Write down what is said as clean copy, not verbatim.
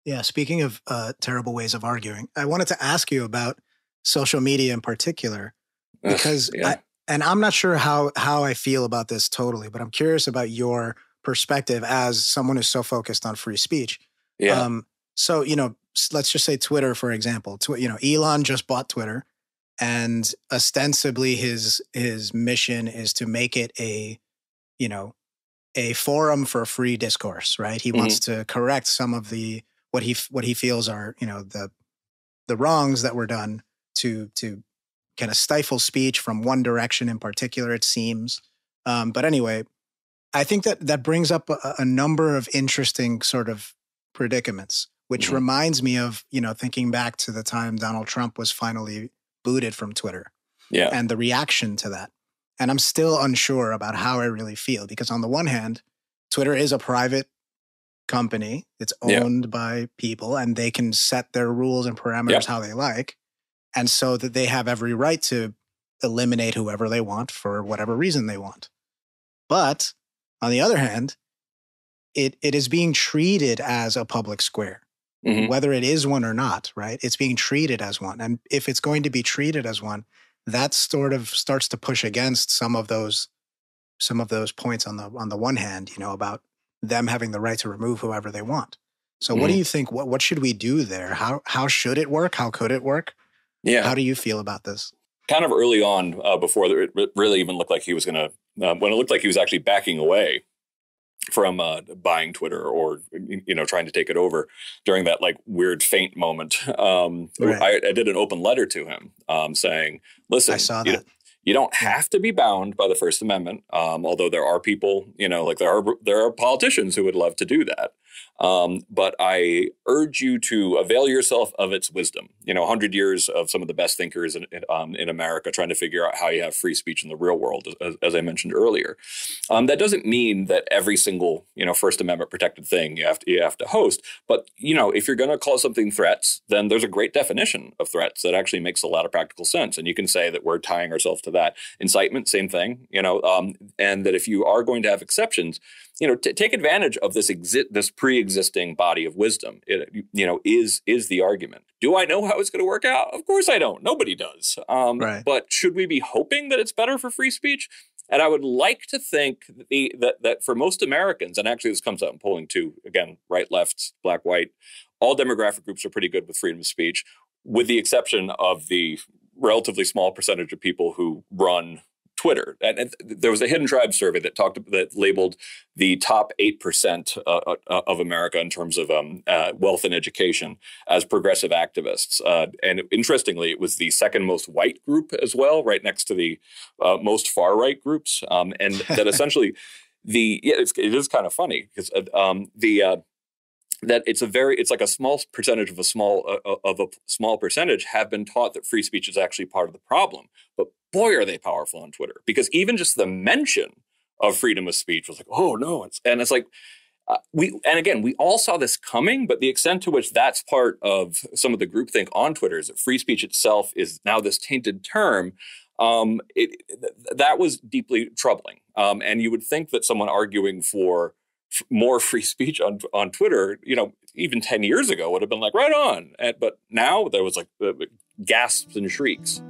Yeah, speaking of terrible ways of arguing, I wanted to ask you about social media in particular, because Yeah. and I'm not sure how I feel about this totally, but I'm curious about your perspective as someone who's so focused on free speech. Yeah. So, let's just say Twitter, for example. Elon just bought Twitter, and ostensibly his mission is to make it you know, a forum for free discourse, right? He Hmm. wants to correct some of what he feels are, the wrongs that were done to kind of stifle speech from one direction in particular, it seems. But anyway, I think that brings up a number of interesting sort of predicaments, which Hmm. reminds me of, thinking back to the time Donald Trump was finally booted from Twitter Yeah. and the reaction to that. And I'm still unsure about how I really feel, because on the one hand, Twitter is a private company. It's Yeah. owned by people, and they can set their rules and Yeah. parameters how they like. And so that they have every right to eliminate whoever they want for whatever reason they want. But on the other hand, it is being treated as a public square, Hmm. whether it is one or not, right? It's being treated as one. And if it's going to be treated as one, that sort of starts to push against some of those points on the one hand, about them having the right to remove whoever they want. So what do Hmm. you think? What should we do there? How should it work? How could it work? Yeah. How do you feel about this? Kind of early on, before it really even looked like he was going to, when it looked like he was actually backing away from buying Twitter or trying to take it over during that like weird faint moment. Right. I did an open letter to him saying, I listen, saw that. you don't Yeah. have to be bound by the First Amendment, although there are people, like there are politicians who would love to do that. But I urge you to avail yourself of its wisdom. 100 years of some of the best thinkers in America trying to figure out how you have free speech in the real world, as I mentioned earlier. That doesn't mean that every single, First Amendment protected thing you have to host. But, if you're going to call something threats, then there's a great definition of threats that actually makes a lot of practical sense. And you can say that we're tying ourselves to that. Incitement, same thing, and that if you are going to have exceptions, take advantage of this pre-existing body of wisdom. Is the argument. Do I know how it's going to work out? Of course I don't. Nobody does. Right. But should we be hoping that it's better for free speech? And I would like to think that for most Americans, and actually this comes out in polling too, again, right, left, black, white, all demographic groups are pretty good with freedom of speech, with the exception of the relatively small percentage of people who run Twitter. And there was a Hidden Tribe survey that labeled the top 8% of America in terms of wealth and education as progressive activists. And interestingly, it was the second most white group as well, right next to the most far right groups. And that essentially it is kind of funny because that it's like a small percentage of a small percentage have been taught that free speech is actually part of the problem. But boy, are they powerful on Twitter, because even just the mention of freedom of speech was like, oh no, it's like we all saw this coming, but the extent to which that's part of some of the groupthink on Twitter is that free speech itself is now this tainted term. That was deeply troubling, and you would think that someone arguing for more free speech on Twitter, even 10 years ago would have been like, right on. But now there was like gasps and shrieks.